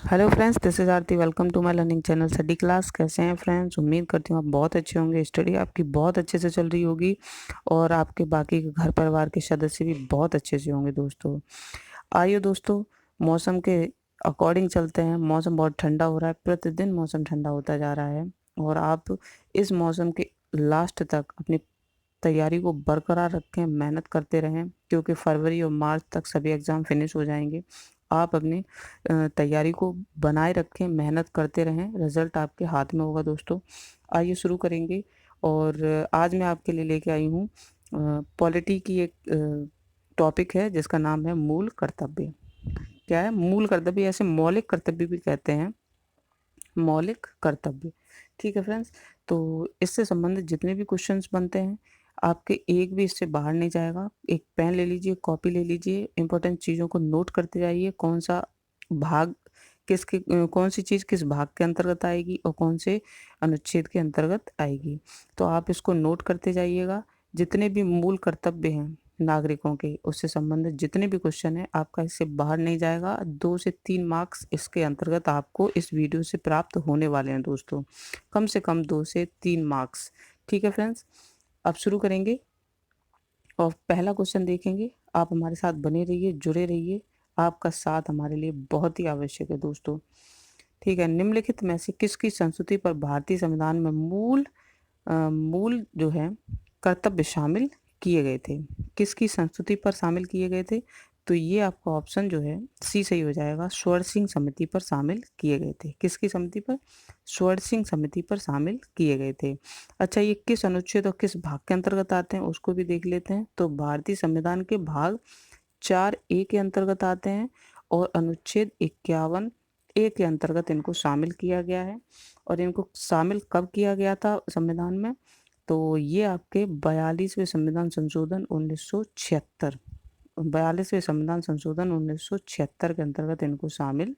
Hello friends, this is Aarti. Welcome to my learning channel study class. कैसे हैं friends? उम्मीद करती हूँ आप बहुत अच्छे होंगे। स्टडी आपकी बहुत अच्छे से चल रही होगी और आपके बाकी के घर परिवार के सदस्य भी बहुत अच्छे से होंगे दोस्तों। आइए दोस्तों, मौसम के अकॉर्डिंग चलते हैं। मौसम बहुत ठंडा हो रहा है, प्रतिदिन मौसम ठंडा होता जा रहा है और आप इस मौसम के लास्ट तक अपनी तैयारी को बरकरार रखें, मेहनत करते रहें, क्योंकि फरवरी और मार्च तक सभी एग्ज़ाम फिनिश हो जाएंगे। आप अपनी तैयारी को बनाए रखें, मेहनत करते रहें, रिज़ल्ट आपके हाथ में होगा दोस्तों। आइए शुरू करेंगे। और आज मैं आपके लिए लेके आई हूँ पॉलिटी की एक टॉपिक है जिसका नाम है मूल कर्तव्य। क्या है मूल कर्तव्य? ऐसे मौलिक कर्तव्य भी कहते हैं, मौलिक कर्तव्य। ठीक है फ्रेंड्स, तो इससे संबंधित जितने भी क्वेश्चंस बनते हैं, आपके एक भी इससे बाहर नहीं जाएगा। एक पेन ले लीजिए, कॉपी ले लीजिए, इंपॉर्टेंट चीज़ों को नोट करते जाइए। कौन सा भाग कौन सी चीज़ किस भाग के अंतर्गत आएगी और कौन से अनुच्छेद के अंतर्गत आएगी, तो आप इसको नोट करते जाइएगा। जितने भी मूल कर्तव्य हैं नागरिकों के, उससे संबंधित जितने भी क्वेश्चन है, आपका इससे बाहर नहीं जाएगा। 2 से 3 मार्क्स इसके अंतर्गत आपको इस वीडियो से प्राप्त होने वाले हैं दोस्तों, कम से कम 2 से 3 मार्क्स। ठीक है फ्रेंड्स, अब शुरू करेंगे और पहला क्वेश्चन देखेंगे। आप हमारे साथ बने रहिए, जुड़े रहिए। आपका साथ हमारे लिए बहुत ही आवश्यक है दोस्तों। ठीक है, निम्नलिखित में से किसकी संस्तुति पर भारतीय संविधान में मूल जो है कर्तव्य शामिल किए गए थे? किसकी संस्तुति पर शामिल किए गए थे? तो ये आपका ऑप्शन जो है सी सही हो जाएगा। स्वर्ण सिंह समिति पर शामिल किए गए थे। किसकी समिति पर? स्वर्ण सिंह समिति पर शामिल किए गए थे। अच्छा, ये किस अनुच्छेद और किस भाग के अंतर्गत आते हैं उसको भी देख लेते हैं। तो भारतीय संविधान के भाग 4A के अंतर्गत आते हैं और अनुच्छेद 51A के अंतर्गत इनको शामिल किया गया है। और इनको शामिल कब किया गया था संविधान में? तो ये आपके 42वें संविधान संशोधन 1976, 42वें संविधान संशोधन 1976 के अंतर्गत इनको शामिल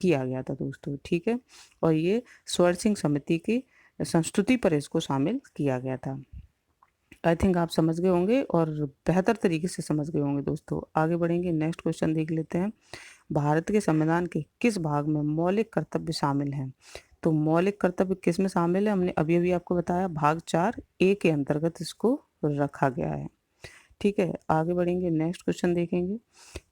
किया गया था दोस्तों। ठीक है, और ये स्वर्ण सिंह समिति की संस्तुति पर इसको शामिल किया गया था। आई थिंक आप समझ गए होंगे और बेहतर तरीके से समझ गए होंगे दोस्तों। आगे बढ़ेंगे, नेक्स्ट क्वेश्चन देख लेते हैं। भारत के संविधान के किस भाग में मौलिक कर्तव्य शामिल हैं? तो मौलिक कर्तव्य किस में शामिल है? हमने अभी अभी आपको बताया, भाग 4A के अंतर्गत इसको रखा गया है। ठीक है, आगे बढ़ेंगे, नेक्स्ट क्वेश्चन देखेंगे।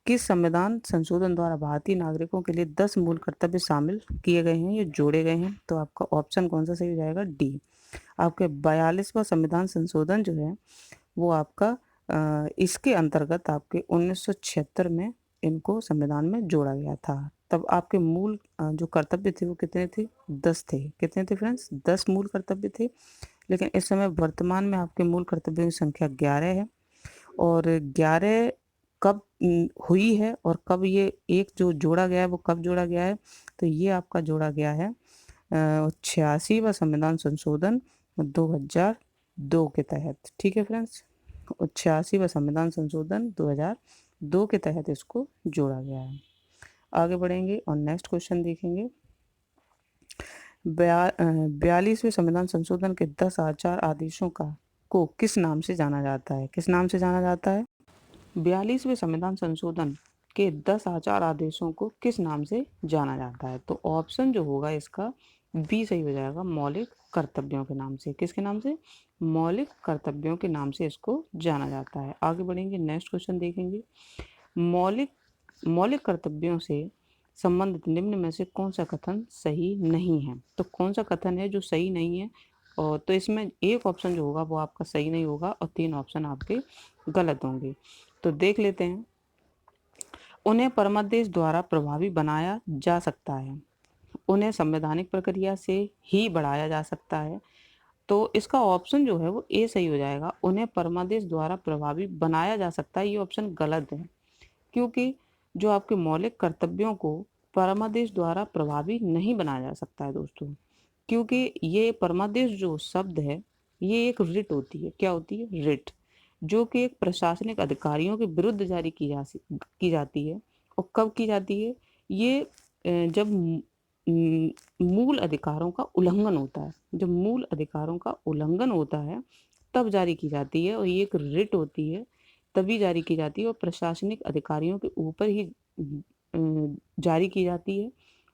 किस संविधान संशोधन द्वारा भारतीय नागरिकों के लिए 10 मूल कर्तव्य शामिल किए गए हैं, ये जोड़े गए हैं? तो आपका ऑप्शन कौन सा सही हो जाएगा? डी। आपके 42वां संविधान संशोधन जो है वो आपका इसके अंतर्गत आपके 1976 में इनको संविधान में जोड़ा गया था। तब आपके मूल जो कर्तव्य थे वो कितने थे? 10 थे। कितने थे फ्रेंड्स? 10 मूल कर्तव्य थे। लेकिन इस समय वर्तमान में आपके मूल कर्तव्यों की संख्या 11 है। और 11 कब हुई है और कब ये एक जो जोड़ा गया है वो कब जोड़ा गया है? तो ये आपका जोड़ा गया है 86वां संविधान संशोधन 2002 के तहत। ठीक है फ्रेंड्स, 86वां संविधान संशोधन 2002 के तहत इसको जोड़ा गया है। आगे बढ़ेंगे और नेक्स्ट क्वेश्चन देखेंगे। 42वें संविधान संशोधन के 10 आचार आदेशों का को किस नाम से जाना जाता है? किस नाम से जाना जाता है? 42वें संविधान संशोधन के 10 आचार आदेशों को किस नाम से जाना जाता है? तो ऑप्शन जो होगा इसका बी सही हो जाएगा, मौलिक कर्तव्यों के नाम से। किसके नाम से? मौलिक कर्तव्यों के नाम से इसको जाना जाता है। आगे बढ़ेंगे, नेक्स्ट क्वेश्चन देखेंगे। मौलिक मौलिक कर्तव्यों से संबंधित निम्न में से कौन सा कथन सही नहीं है? तो कौन सा कथन है जो सही नहीं है? और तो इसमें एक ऑप्शन जो होगा वो आपका सही नहीं होगा और 3 ऑप्शन आपके गलत होंगे। तो देख लेते हैं। उन्हें परमादेश द्वारा प्रभावी बनाया जा सकता है, उन्हें संवैधानिक प्रक्रिया से ही बढ़ाया जा सकता है। तो इसका ऑप्शन जो है वो ए सही हो जाएगा। उन्हें परमादेश द्वारा प्रभावी बनाया जा सकता है, ये ऑप्शन गलत है। क्योंकि जो आपके मौलिक कर्तव्यों को परमादेश द्वारा प्रभावी नहीं बनाया जा सकता है दोस्तों। क्योंकि ये परमादेश जो शब्द है ये एक रिट होती है। क्या होती है? रिट, जो कि एक प्रशासनिक अधिकारियों के विरुद्ध जारी की जाती है। और कब की जाती है? ये जब मूल अधिकारों का उल्लंघन होता है। जब मूल अधिकारों का उल्लंघन होता है तब जारी की जाती है और ये एक रिट होती है, तभी जारी की जाती है और प्रशासनिक अधिकारियों के ऊपर ही जारी की जाती है।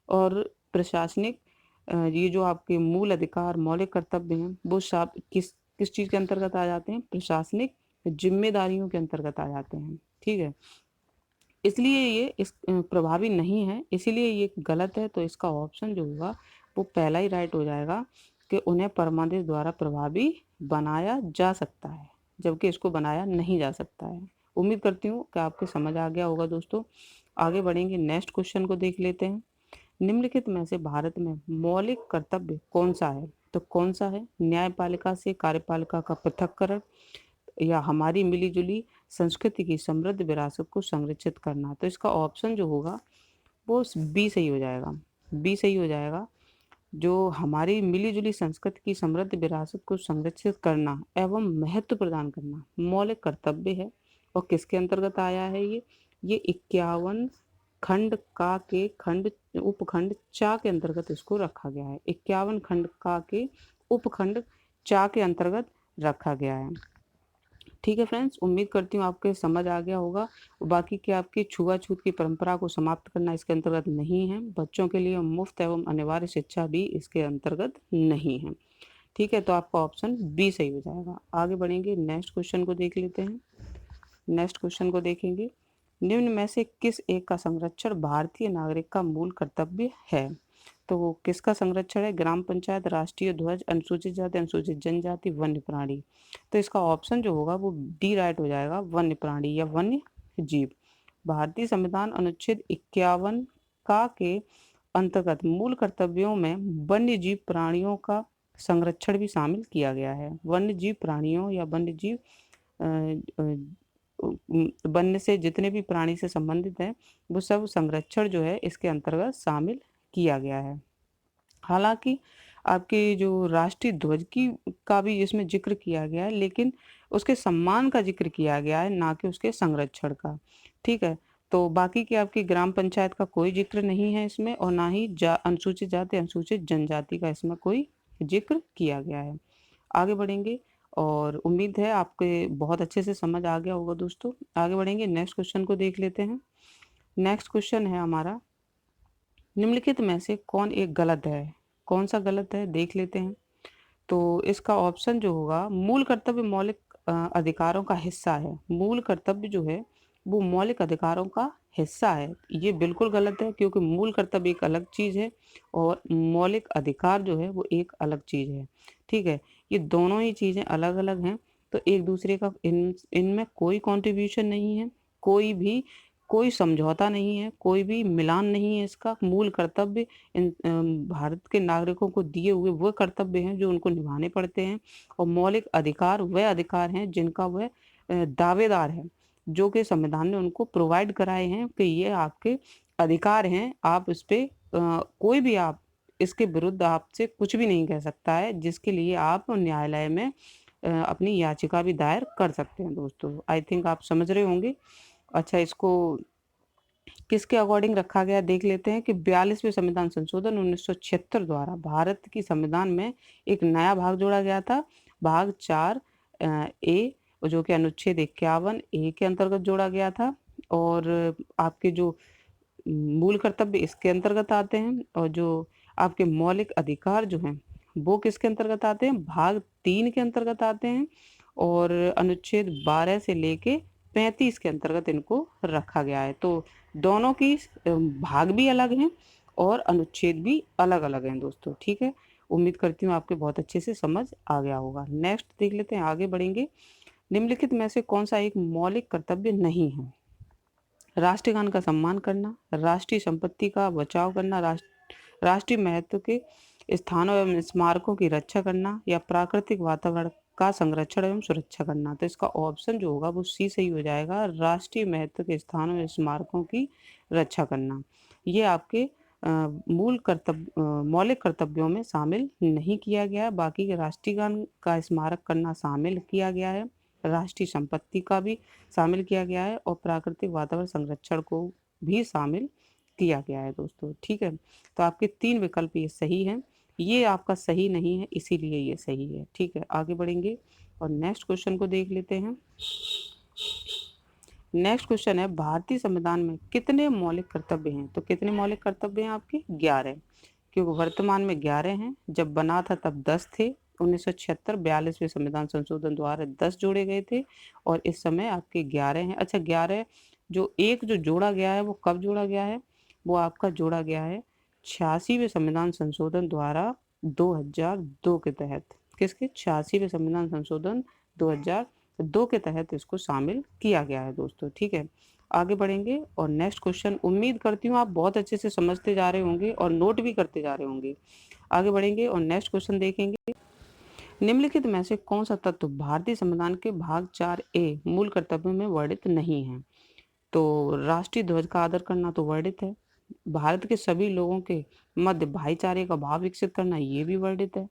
और प्रशासनिक ये जो आपके मूल अधिकार, मौलिक कर्तव्य हैं, वो किस किस चीज़ के अंतर्गत आ जाते हैं? प्रशासनिक जिम्मेदारियों के अंतर्गत आ जाते हैं। ठीक है, इसलिए ये प्रभावी नहीं है, इसीलिए ये गलत है। तो इसका ऑप्शन जो होगा वो पहला ही राइट हो जाएगा कि उन्हें परमादेश द्वारा प्रभावी बनाया जा सकता है, जबकि इसको बनाया नहीं जा सकता है। उम्मीद करती हूँ कि आपको समझ आ गया होगा दोस्तों। आगे बढ़ेंगे, नेक्स्ट क्वेश्चन को देख लेते हैं। निम्नलिखित में से भारत में मौलिक कर्तव्य कौन सा है? तो कौन सा है? न्यायपालिका से कार्यपालिका का पृथक्करण, या हमारी मिली-जुली संस्कृति की समृद्ध विरासत को संरक्षित करना। तो इसका ऑप्शन जो होगा वो बी सही हो जाएगा। बी सही हो जाएगा। जो हमारी मिली-जुली संस्कृति की समृद्ध विरासत को संरक्षित करना एवं महत्व प्रदान करना मौलिक कर्तव्य है। और किसके अंतर्गत आया है ये? ये 51 खंड का के खंड उपखंड चा के अंतर्गत इसको रखा गया है। 51 खंड का के उपखंड चा के अंतर्गत रखा गया है। ठीक है फ्रेंड्स, उम्मीद करती हूँ आपके समझ आ गया होगा। बाकी के आपकी छुआछूत की परंपरा को समाप्त करना इसके अंतर्गत नहीं है। बच्चों के लिए मुफ्त एवं अनिवार्य शिक्षा भी इसके अंतर्गत नहीं है। ठीक है, तो आपका ऑप्शन बी सही हो जाएगा। आगे बढ़ेंगे, नेक्स्ट क्वेश्चन को देख लेते हैं। नेक्स्ट क्वेश्चन को देखेंगे, निम्न में से किस एक का संरक्षण भारतीय नागरिक का मूल कर्तव्य है? तो किसका संरक्षण है? ग्राम पंचायत, राष्ट्रीय ध्वज, अनुसूचित जाति, अनुसूचित जनजाति, वन्य प्राणी। तो इसका ऑप्शन जो होगा वो डी राइट हो जाएगा, वन्य प्राणी या वन्य जीव। भारतीय संविधान अनुच्छेद 51 का के अंतर्गत मूल कर्तव्यों में वन्य जीव प्राणियों का संरक्षण भी शामिल किया गया है। वन्य जीव प्राणियों या वन्य जीव वन्य से जितने भी प्राणी से संबंधित हैं वो सब संरक्षण जो है इसके अंतर्गत शामिल किया गया है। हालांकि आपके जो राष्ट्रीय ध्वज की का भी इसमें जिक्र किया गया है, लेकिन उसके सम्मान का जिक्र किया गया है, ना कि उसके संरक्षण का। ठीक है, तो बाकी की आपकी ग्राम पंचायत का कोई जिक्र नहीं है इसमें, और ना ही अनुसूचित जाति, अनुसूचित जनजाति का इसमें कोई जिक्र किया गया है। आगे बढ़ेंगे, और उम्मीद है आपके बहुत अच्छे से समझ आ गया होगा दोस्तों। आगे बढ़ेंगे, नेक्स्ट क्वेश्चन को देख लेते हैं। नेक्स्ट क्वेश्चन है हमारा, निम्नलिखित में से कौन एक गलत है? कौन सा गलत है देख लेते हैं। तो इसका ऑप्शन जो होगा, मूल कर्तव्य मौलिक अधिकारों का हिस्सा है। मूल कर्तव्य जो है वो मौलिक अधिकारों का हिस्सा है। ये बिल्कुल गलत है, क्योंकि मूल कर्तव्य एक अलग चीज़ है और मौलिक अधिकार जो है वो एक अलग चीज़ है। ठीक है, ये दोनों ही चीज़ें अलग अलग हैं, तो एक दूसरे का इनमें कोई कंट्रीब्यूशन नहीं है, कोई समझौता नहीं है, कोई भी मिलान नहीं है इसका। मूल कर्तव्य भारत के नागरिकों को दिए हुए वो कर्तव्य हैं जो उनको निभाने पड़ते हैं, और मौलिक अधिकार वह अधिकार हैं जिनका वह दावेदार है, जो कि संविधान ने उनको प्रोवाइड कराए हैं कि ये आपके अधिकार हैं। आप इस पे कोई भी आप इसके विरुद्ध आपसे कुछ भी नहीं कह सकता है, जिसके लिए आप न्यायालय में अपनी याचिका भी दायर कर सकते हैं दोस्तों। आई थिंक आप समझ रहे होंगे। अच्छा, इसको किसके अकॉर्डिंग रखा गया देख लेते हैं कि 42वें संविधान संशोधन 1976 द्वारा भारत की संविधान में एक नया भाग जोड़ा गया था, भाग 4 ए, जो कि अनुच्छेद 51 ए के अंतर्गत जोड़ा गया था। और आपके जो मूल कर्तव्य इसके अंतर्गत आते हैं, और जो आपके मौलिक अधिकार जो हैं वो किसके अंतर्गत आते हैं? भाग 3 के अंतर्गत आते हैं, और अनुच्छेद 12 से लेके 35 के अंतर्गत इनको रखा गया है। तो दोनों की भाग भी अलग हैं और अनुच्छेद भी अलग अलग हैं दोस्तों। ठीक है, उम्मीद करती हूँ आपके बहुत अच्छे से समझ आ गया होगा। नेक्स्ट देख लेते हैं, आगे बढ़ेंगे। निम्नलिखित में से कौन सा एक मौलिक कर्तव्य नहीं है? राष्ट्रीय गान का सम्मान करना, राष्ट्रीय संपत्ति का बचाव करना, राष्ट्रीय महत्व के स्थानों एवं स्मारकों की रक्षा करना, या प्राकृतिक वातावरण का संरक्षण एवं सुरक्षा करना। तो इसका ऑप्शन जो होगा वो सी सही हो जाएगा, राष्ट्रीय महत्व के स्थानों एवं स्मारकों की रक्षा करना। ये आपके मौलिक कर्तव्यों में शामिल नहीं किया गया है। बाकी के राष्ट्रीय गान का स्मारक करना शामिल किया गया है, राष्ट्रीय संपत्ति का भी शामिल किया गया है, और प्राकृतिक वातावरण संरक्षण को भी शामिल किया गया है दोस्तों। ठीक है, तो आपके 3 विकल्प ये सही हैं, ये आपका सही नहीं है, इसीलिए ये सही है। ठीक है, आगे बढ़ेंगे और नेक्स्ट क्वेश्चन को देख लेते हैं। नेक्स्ट क्वेश्चन है, भारतीय संविधान में कितने मौलिक कर्तव्य हैं? तो कितने मौलिक कर्तव्य हैं आपके? 11, क्योंकि वर्तमान में 11 हैं, जब बना था तब 10 थे। 1976 42वें संविधान संशोधन द्वारा 10 जोड़े गए थे और इस समय आपके 11 हैं। अच्छा, 11 जो एक जो जोड़ा गया है वो कब जोड़ा गया है? वो आपका जोड़ा गया है 86वें संविधान संशोधन द्वारा 2002 के तहत। किसके? 86वें संविधान संशोधन 2002 के तहत इसको शामिल किया गया है दोस्तों। ठीक है, आगे बढ़ेंगे और नेक्स्ट क्वेश्चन, उम्मीद करती हूँ आप बहुत अच्छे से समझते जा रहे होंगे और नोट भी करते जा रहे होंगे। आगे बढ़ेंगे और नेक्स्ट क्वेश्चन देखेंगे, निम्नलिखित में से कौन सा तत्व भारतीय संविधान के भाग 4A मूल कर्तव्यों में वर्णित नहीं है? तो राष्ट्रीय ध्वज का आदर करना तो वर्णित है। भारत के सभी लोगों के मध्य भाईचारे का भाव विकसित करना ये भी वर्णित है।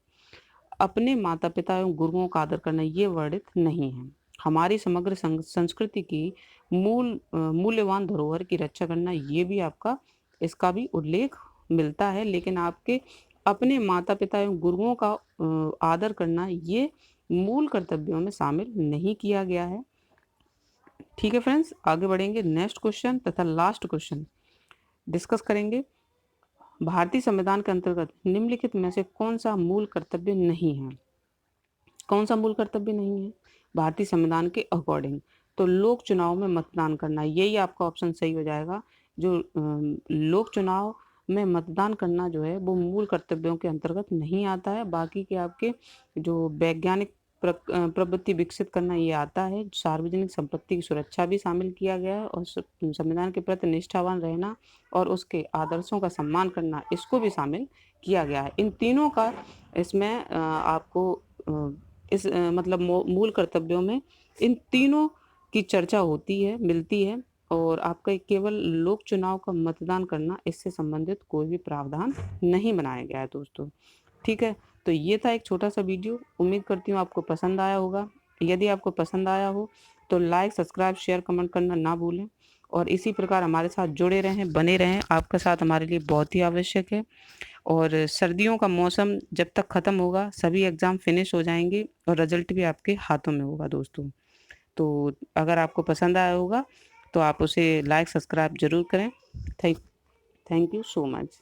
अपने माता पिता एवं गुरुओं का आदर करना ये वर्णित नहीं है। हमारी समग्र संस्कृति की मूल्यवान धरोहर की रक्षा करना ये भी आपका, इसका भी उल्लेख मिलता है, लेकिन आपके अपने माता पिता एवं गुरुओं का आदर करना ये मूल कर्तव्यों में शामिल नहीं किया गया है। ठीक है फ्रेंड्स, आगे बढ़ेंगे। नेक्स्ट क्वेश्चन तथा लास्ट क्वेश्चन डिस्कस करेंगे। भारतीय संविधान के अंतर्गत निम्नलिखित में से कौन सा मूल कर्तव्य नहीं है? कौन सा मूल कर्तव्य नहीं है भारतीय संविधान के अकॉर्डिंग? तो लोक चुनाव में मतदान करना, यही आपका ऑप्शन सही हो जाएगा। जो लोक चुनाव में मतदान करना जो है वो मूल कर्तव्यों के अंतर्गत नहीं आता है। बाकी के आपके जो वैज्ञानिक प्रवृत्ति विकसित करना ये आता है। सार्वजनिक संपत्ति की सुरक्षा भी शामिल किया गया है और संविधान के प्रति निष्ठावान रहना और उसके आदर्शों का सम्मान करना, इसको भी शामिल किया गया है। इन तीनों का इसमें आपको इस मतलब मूल कर्तव्यों में इन तीनों की चर्चा होती है, मिलती है, और आपका केवल लोक चुनाव का मतदान करना, इससे संबंधित कोई भी प्रावधान नहीं बनाया गया है दोस्तों। ठीक है, तो ये था एक छोटा सा वीडियो। उम्मीद करती हूँ आपको पसंद आया होगा। यदि आपको पसंद आया हो तो लाइक, सब्सक्राइब, शेयर, कमेंट करना ना भूलें और इसी प्रकार हमारे साथ जुड़े रहें, बने रहें। आपका साथ हमारे लिए बहुत ही आवश्यक है। और सर्दियों का मौसम जब तक ख़त्म होगा सभी एग्ज़ाम फिनिश हो जाएंगे और रिजल्ट भी आपके हाथों में होगा दोस्तों। तो अगर आपको पसंद आया होगा तो आप उसे लाइक, सब्सक्राइब ज़रूर करें। Thank you so much.